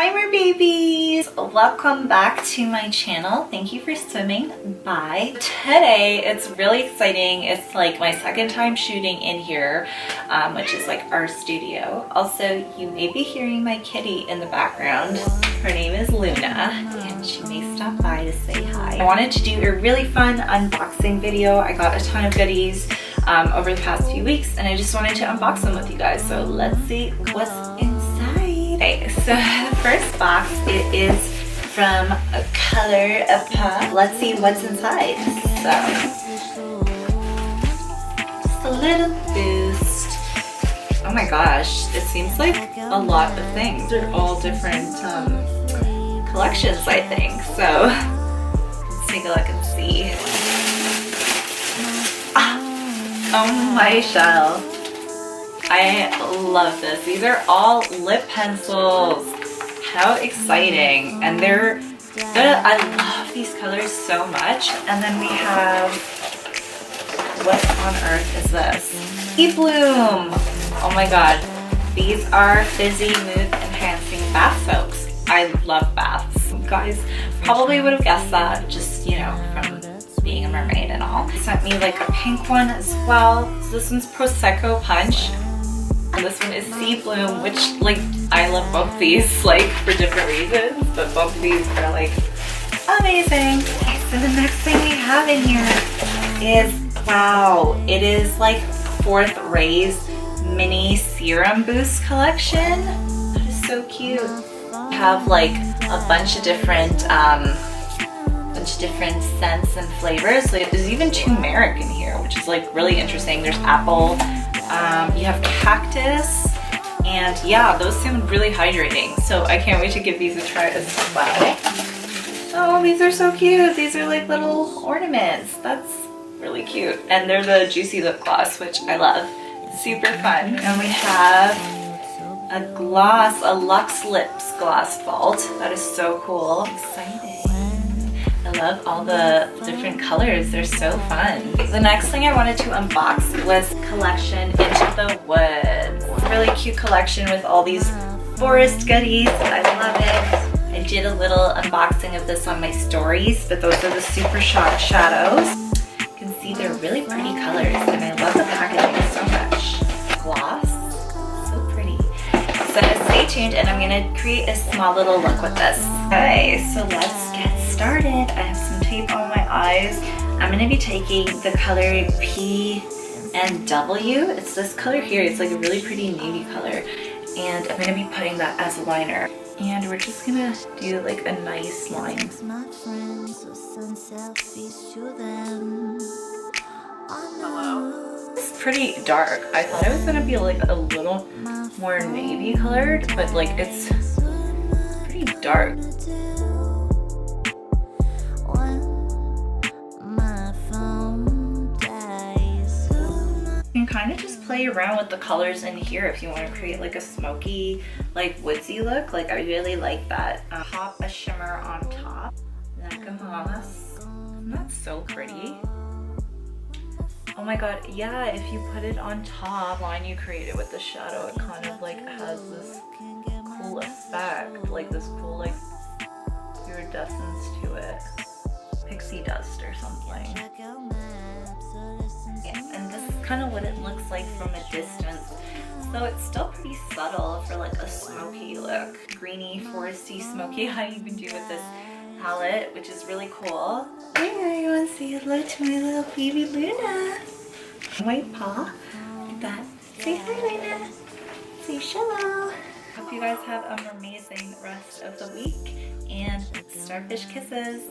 Hi Merbbz! Welcome back to my channel. Thank you for swimming by. Today it's really exciting. It's like my second time shooting in here, which is like our studio. Also, you may be hearing my kitty in the background. Her name is Luna and she may stop by to say hi. I wanted to do a really fun unboxing video. I got a ton of goodies over the past few weeks and I just wanted to unbox them with you guys. So let's see what's inside. Okay, so the first box, it is from colourpop. Let's see what's inside. So, just a little boost. Oh my gosh, it seems like a lot of things. They're all different collections, I think. So, let's take a look and see. Oh my shell. I love this. These are all lip pencils. How exciting. And they're good. I love these colors so much. And then we have, what on earth is this? Bloom. Oh my god. These are fizzy mood enhancing bath soaps. I love baths. You guys probably would have guessed that, just, you know, from being a mermaid and all. They sent me like a pink one as well. So this one's Prosecco Punch. And this one is Bloom, which, like, I love both these, like, for different reasons, but both of these are, like, amazing. Okay, so the next thing we have in here is, wow, it is, like, Fourth Ray's Mini Serum Boost collection. That is so cute. We have, like, a bunch of different scents and flavors. Like, there's even turmeric in here, which is, like, really interesting. There's apple. You have cactus, and yeah, those sound really hydrating. So I can't wait to give these a try as well. Oh, these are so cute. These are like little ornaments. That's really cute. And they're the Juicy Lip Gloss, which I love. Super fun. And we have a gloss, a Luxe Lips Gloss Vault. That is so cool. Exciting. I love all the different colors. They're so fun. The next thing I wanted to unbox was collection Into the Woods. Really cute collection with all these Forrest goodies. I love it. I did a little unboxing of this on my stories, but those are the Super Shock Shadows. You can see they're really pretty colors and I love the packaging so much. Gloss, so pretty. So stay tuned and I'm gonna create a small little look with this. Okay, so let's get started. I have some tape on my eyes. I'm going to be taking the color P and W. It's this color here. It's like a really pretty navy color. And I'm going to be putting that as a liner. And we're just going to do like a nice line. Hello. It's pretty dark. I thought it was going to be like a little more navy colored, but like it's pretty dark. You can kind of just play around with the colors in here if you want to create like a smoky, like woodsy look. Like I really like that. Pop a shimmer on top, like a moss. That's so pretty. Oh my god, yeah, if you put it on top, line you create it with the shadow, it kind of like has this cool effect, like this cool like iridescence to it. Pixie dust or something. Yeah, and this is kind of what it looks like from a distance. So it's still pretty subtle for like a smoky look. Greeny, foresty, smoky, how you can do with this palette, which is really cool. Hey, you want to say hello to my little baby Luna? White paw. Look at that. Say hi, Luna. Say shallow. Hope you guys have an amazing rest of the week and starfish kisses.